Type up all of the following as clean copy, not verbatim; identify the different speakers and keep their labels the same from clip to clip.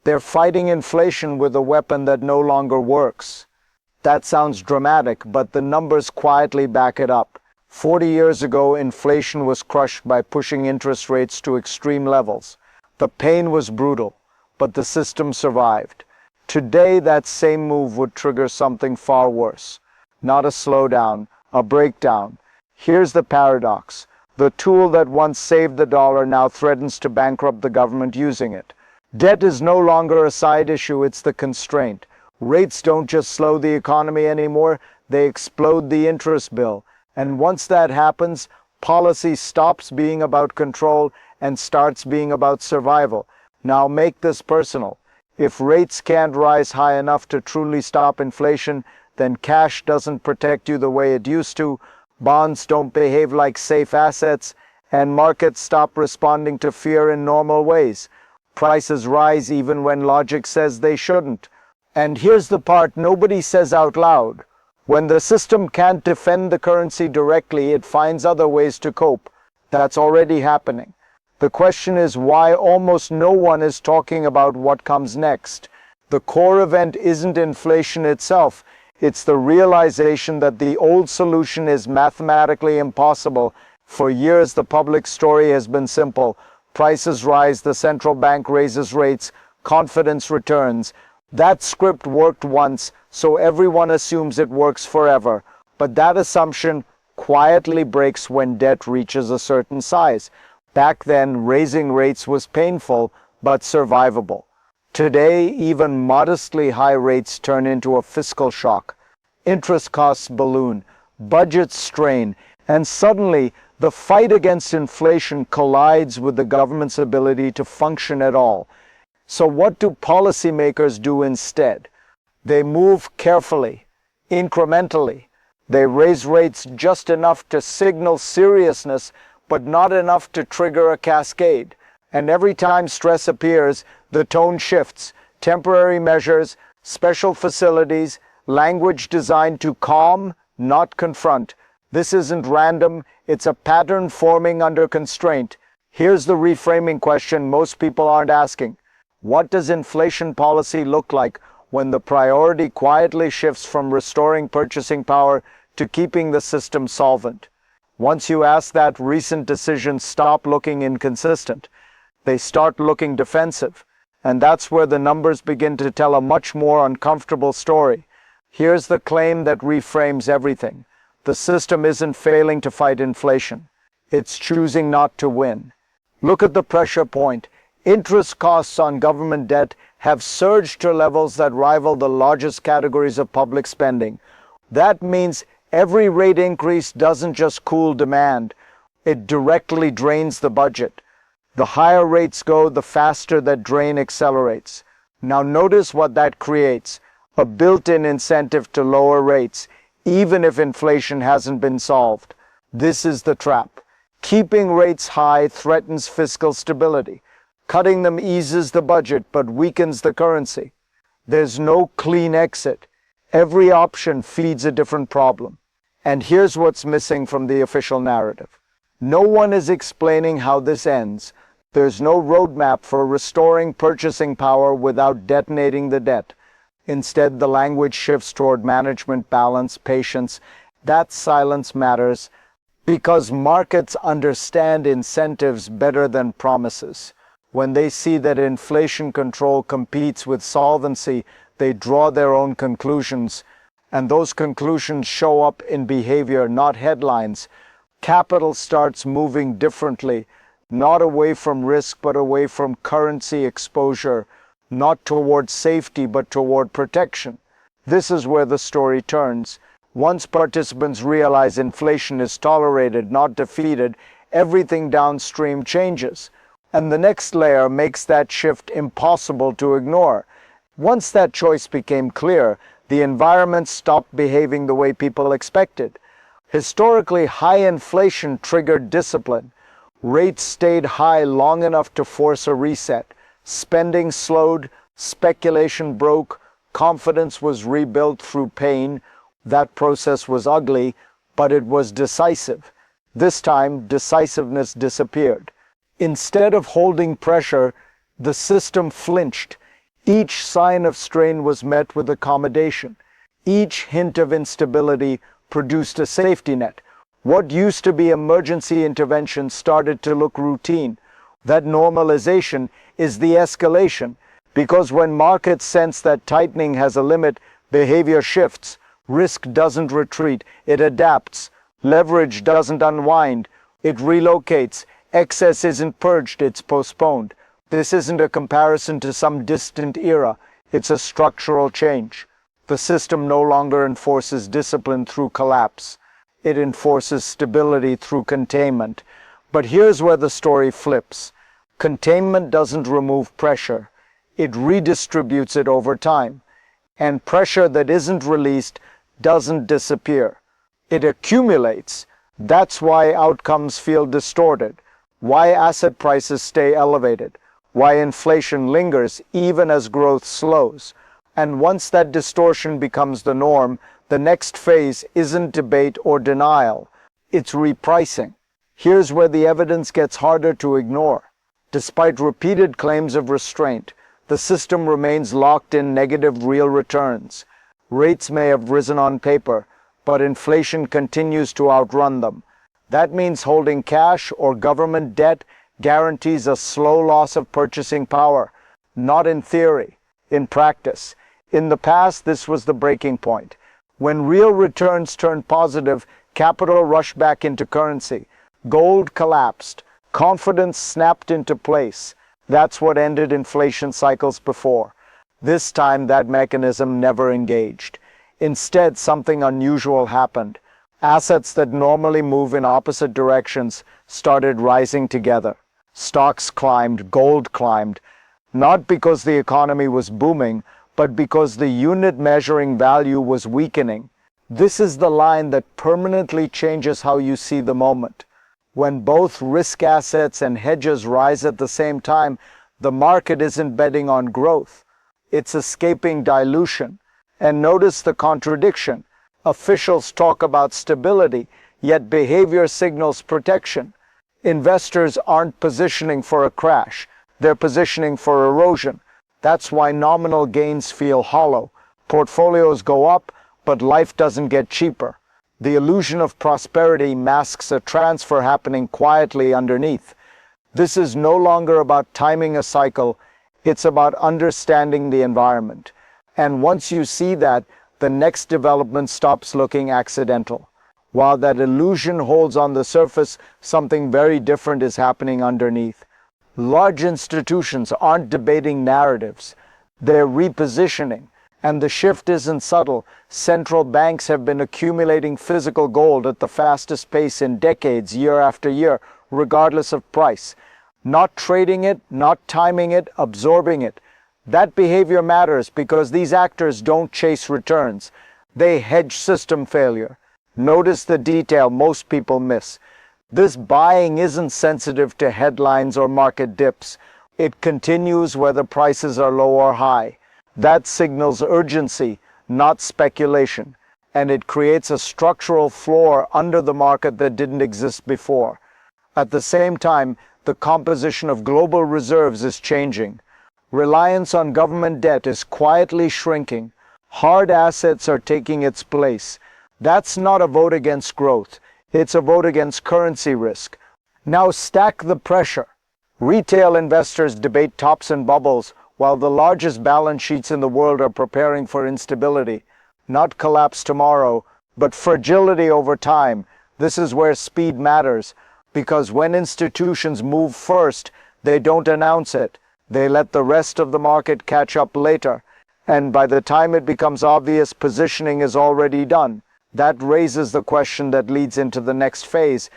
Speaker 1: They're fighting inflation with a weapon that no longer works. That sounds dramatic, but the numbers quietly back it up. 40 years ago, inflation was crushed by pushing interest rates to extreme levels. The pain was brutal, but the system survived. Today, that same move would trigger something far worse. Not a slowdown, a breakdown. Here's the paradox. The tool that once saved the dollar now threatens to bankrupt the government using it. Debt is no longer a side issue, it's the constraint. Rates don't just slow the economy anymore, they explode the interest bill. And once that happens, policy stops being about control and starts being about survival. Now make this personal. If rates can't rise high enough to truly stop inflation, then cash doesn't protect you the way it used to, bonds don't behave like safe assets, and markets stop responding to fear in normal ways. Prices rise even when logic says they shouldn't. And here's the part nobody says out loud. When the system can't defend the currency directly, it finds other ways to cope. That's already happening. The question is why almost no one is talking about what comes next. The core event isn't inflation itself. It's the realization that the old solution is mathematically impossible. For years, the public story has been simple. Prices rise, the central bank raises rates, confidence returns. That script worked once, so everyone assumes it works forever. But that assumption quietly breaks when debt reaches a certain size. Back then, raising rates was painful, but survivable. Today, even modestly high rates turn into a fiscal shock. Interest costs balloon, budgets strain, and suddenly the fight against inflation collides with the government's ability to function at all. So what do policymakers do instead? They move carefully, incrementally. They raise rates just enough to signal seriousness, but not enough to trigger a cascade. And every time stress appears, the tone shifts. Temporary measures, special facilities, language designed to calm, not confront. This isn't random, it's a pattern forming under constraint. Here's the reframing question most people aren't asking. What does inflation policy look like when the priority quietly shifts from restoring purchasing power to keeping the system solvent? Once you ask that, recent decisions stop looking inconsistent. They start looking defensive. And that's where the numbers begin to tell a much more uncomfortable story. Here's the claim that reframes everything. The system isn't failing to fight inflation. It's choosing not to win. Look at the pressure point. Interest costs on government debt have surged to levels that rival the largest categories of public spending. That means every rate increase doesn't just cool demand, it directly drains the budget. The higher rates go, the faster that drain accelerates. Now notice what that creates, a built-in incentive to lower rates, even if inflation hasn't been solved. This is the trap. Keeping rates high threatens fiscal stability. Cutting them eases the budget but weakens the currency. There's no clean exit. Every option feeds a different problem. And here's what's missing from the official narrative. No one is explaining how this ends. There's no roadmap for restoring purchasing power without detonating the debt. Instead, the language shifts toward management, balance, patience. That silence matters because markets understand incentives better than promises. When they see that inflation control competes with solvency, they draw their own conclusions. And those conclusions show up in behavior, not headlines. Capital starts moving differently, not away from risk, but away from currency exposure, not toward safety, but toward protection. This is where the story turns. Once participants realize inflation is tolerated, not defeated, everything downstream changes. And the next layer makes that shift impossible to ignore. Once that choice became clear, the environment stopped behaving the way people expected. Historically, high inflation triggered discipline. Rates stayed high long enough to force a reset. Spending slowed, speculation broke, confidence was rebuilt through pain. That process was ugly, but it was decisive. This time, decisiveness disappeared. Instead of holding pressure, the system flinched. Each sign of strain was met with accommodation. Each hint of instability produced a safety net. What used to be emergency intervention started to look routine. That normalization is the escalation, because when markets sense that tightening has a limit, behavior shifts. Risk doesn't retreat, it adapts. Leverage doesn't unwind, it relocates. Excess isn't purged, it's postponed. This isn't a comparison to some distant era, it's a structural change. The system no longer enforces discipline through collapse. It enforces stability through containment. But here's where the story flips. Containment doesn't remove pressure. It redistributes it over time. And pressure that isn't released doesn't disappear. It accumulates. That's why outcomes feel distorted, why asset prices stay elevated, why inflation lingers even as growth slows. And once that distortion becomes the norm, the next phase isn't debate or denial, it's repricing. Here's where the evidence gets harder to ignore. Despite repeated claims of restraint, the system remains locked in negative real returns. Rates may have risen on paper, but inflation continues to outrun them. That means holding cash or government debt guarantees a slow loss of purchasing power, not in theory, in practice. In the past, this was the breaking point. When real returns turned positive, capital rushed back into currency. Gold collapsed. Confidence snapped into place. That's what ended inflation cycles before. This time, that mechanism never engaged. Instead, something unusual happened. Assets that normally move in opposite directions started rising together. Stocks climbed, gold climbed, not because the economy was booming, but because the unit measuring value was weakening. This is the line that permanently changes how you see the moment. When both risk assets and hedges rise at the same time, the market isn't betting on growth. It's escaping dilution. And notice the contradiction. Officials talk about stability, yet behavior signals protection. Investors aren't positioning for a crash. They're positioning for erosion. That's why nominal gains feel hollow. Portfolios go up, but life doesn't get cheaper. The illusion of prosperity masks a transfer happening quietly underneath. This is no longer about timing a cycle, it's about understanding the environment. And once you see that, the next development stops looking accidental. While that illusion holds on the surface, something very different is happening underneath. Large institutions aren't debating narratives, they're repositioning. And the shift isn't subtle. Central banks have been accumulating physical gold at the fastest pace in decades, year after year, regardless of price. Not trading it, not timing it, absorbing it. That behavior matters because these actors don't chase returns. They hedge system failure. Notice the detail most people miss. This buying isn't sensitive to headlines or market dips. It continues whether prices are low or high. That signals urgency, not speculation, and it creates a structural floor under the market that didn't exist before. At the same time, the composition of global reserves is changing. Reliance on government debt is quietly shrinking. Hard assets are taking its place. That's not a vote against growth. It's a vote against currency risk. Now stack the pressure. Retail investors debate tops and bubbles, while the largest balance sheets in the world are preparing for instability. Not collapse tomorrow, but fragility over time. This is where speed matters, because when institutions move first, they don't announce it. They let the rest of the market catch up later. And by the time it becomes obvious, positioning is already done. That raises the question that leads into the next phase.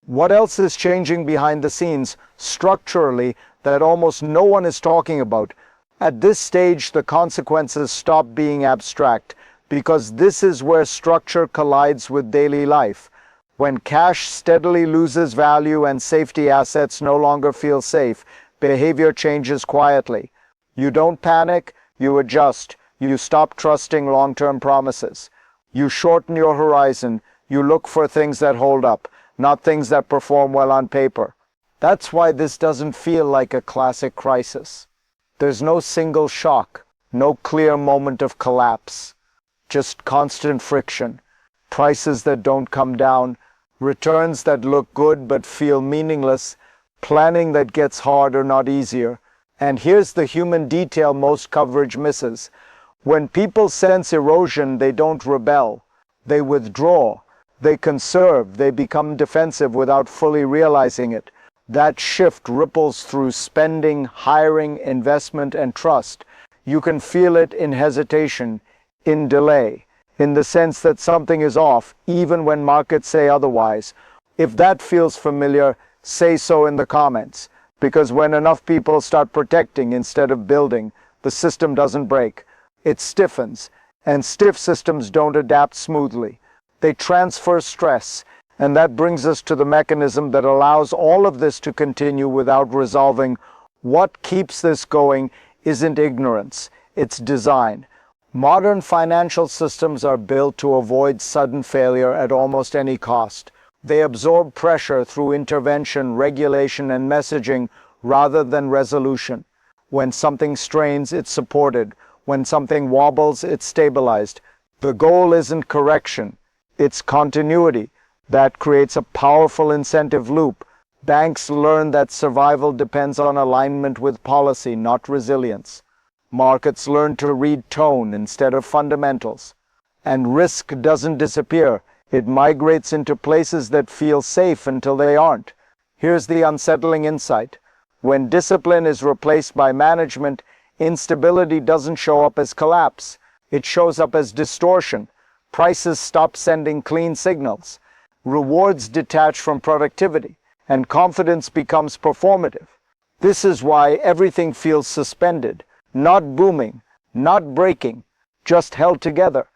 Speaker 1: What else is changing behind the scenes, structurally, that almost no one is talking about? At this stage, the consequences stop being abstract, because this is where structure collides with daily life. When cash steadily loses value and safety assets no longer feel safe, behavior changes quietly. You don't panic, you adjust. You stop trusting long-term promises. You shorten your horizon. You look for things that hold up, not things that perform well on paper. That's why this doesn't feel like a classic crisis. There's no single shock, no clear moment of collapse, just constant friction, prices that don't come down, returns that look good but feel meaningless, planning that gets harder, not easier. And here's the human detail most coverage misses. When people sense erosion, they don't rebel. They withdraw. They conserve. They become defensive without fully realizing it. That shift ripples through spending, hiring, investment, and trust. You can feel it in hesitation, in delay, in the sense that something is off, even when markets say otherwise. If that feels familiar, say so in the comments. Because when enough people start protecting instead of building, the system doesn't break. It stiffens, and stiff systems don't adapt smoothly. They transfer stress, and that brings us to the mechanism that allows all of this to continue without resolving. What keeps this going isn't ignorance, it's design. Modern financial systems are built to avoid sudden failure at almost any cost. They absorb pressure through intervention, regulation, and messaging rather than resolution. When something strains, it's supported. When something wobbles, it's stabilized. The goal isn't correction, it's continuity. That creates a powerful incentive loop. Banks learn that survival depends on alignment with policy, not resilience. Markets learn to read tone instead of fundamentals. And risk doesn't disappear. It migrates into places that feel safe until they aren't. Here's the unsettling insight. When discipline is replaced by management, instability doesn't show up as collapse. It shows up as distortion. Prices stop sending clean signals. Rewards detach from productivity, and confidence becomes performative. This is why everything feels suspended, not booming, not breaking, just held together.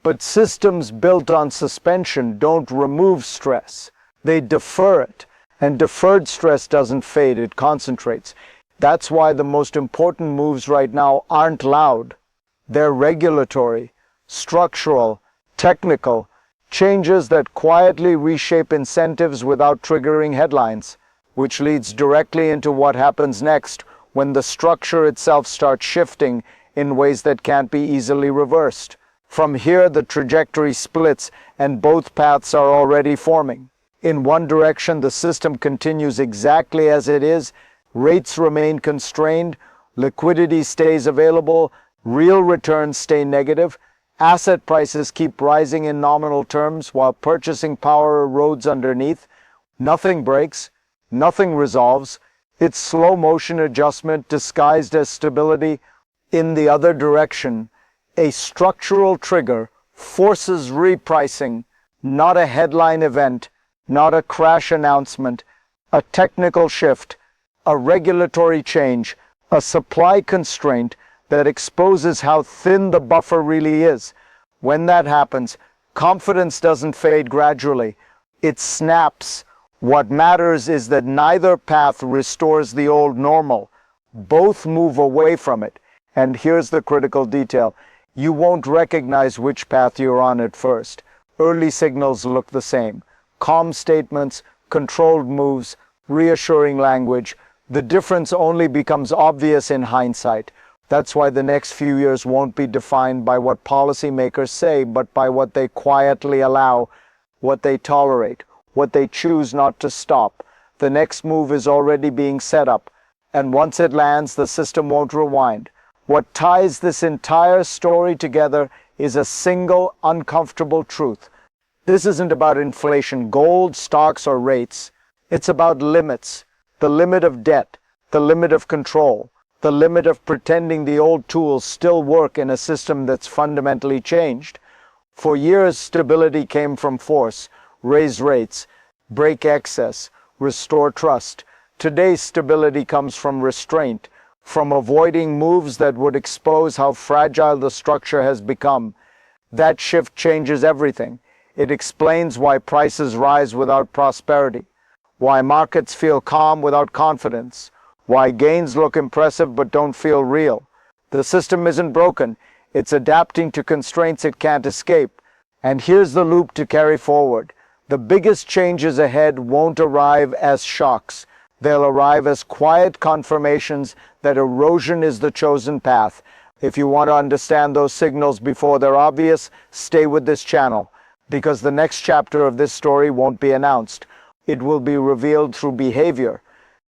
Speaker 1: But systems built on suspension don't remove stress. They defer it. And deferred stress doesn't fade, it concentrates. That's why the most important moves right now aren't loud. They're regulatory, structural, technical, changes that quietly reshape incentives without triggering headlines, which leads directly into what happens next when the structure itself starts shifting in ways that can't be easily reversed. From here, the trajectory splits, and both paths are already forming. In one direction, the system continues exactly as it is, rates remain constrained, liquidity stays available, real returns stay negative, asset prices keep rising in nominal terms while purchasing power erodes underneath. Nothing breaks, nothing resolves. It's slow motion adjustment disguised as stability. In the other direction, a structural trigger forces repricing, not a headline event, not a crash announcement, a technical shift, a regulatory change, a supply constraint that exposes how thin the buffer really is. When that happens, confidence doesn't fade gradually, it snaps. What matters is that neither path restores the old normal. Both move away from it. And here's the critical detail. You won't recognize which path you're on at first. Early signals look the same. Calm statements, controlled moves, reassuring language. The difference only becomes obvious in hindsight. That's why the next few years won't be defined by what policymakers say, but by what they quietly allow, what they tolerate, what they choose not to stop. The next move is already being set up, and once it lands, the system won't rewind. What ties this entire story together is a single uncomfortable truth. This isn't about inflation, gold, stocks, or rates. It's about limits. The limit of debt, the limit of control, the limit of pretending the old tools still work in a system that's fundamentally changed. For years, stability came from force, raise rates, break excess, restore trust. Today, stability comes from restraint, from avoiding moves that would expose how fragile the structure has become. That shift changes everything. It explains why prices rise without prosperity, why markets feel calm without confidence, why gains look impressive but don't feel real. The system isn't broken, it's adapting to constraints it can't escape. And here's the loop to carry forward. The biggest changes ahead won't arrive as shocks. They'll arrive as quiet confirmations that erosion is the chosen path. If you want to understand those signals before they're obvious, stay with this channel, because the next chapter of this story won't be announced. It will be revealed through behavior,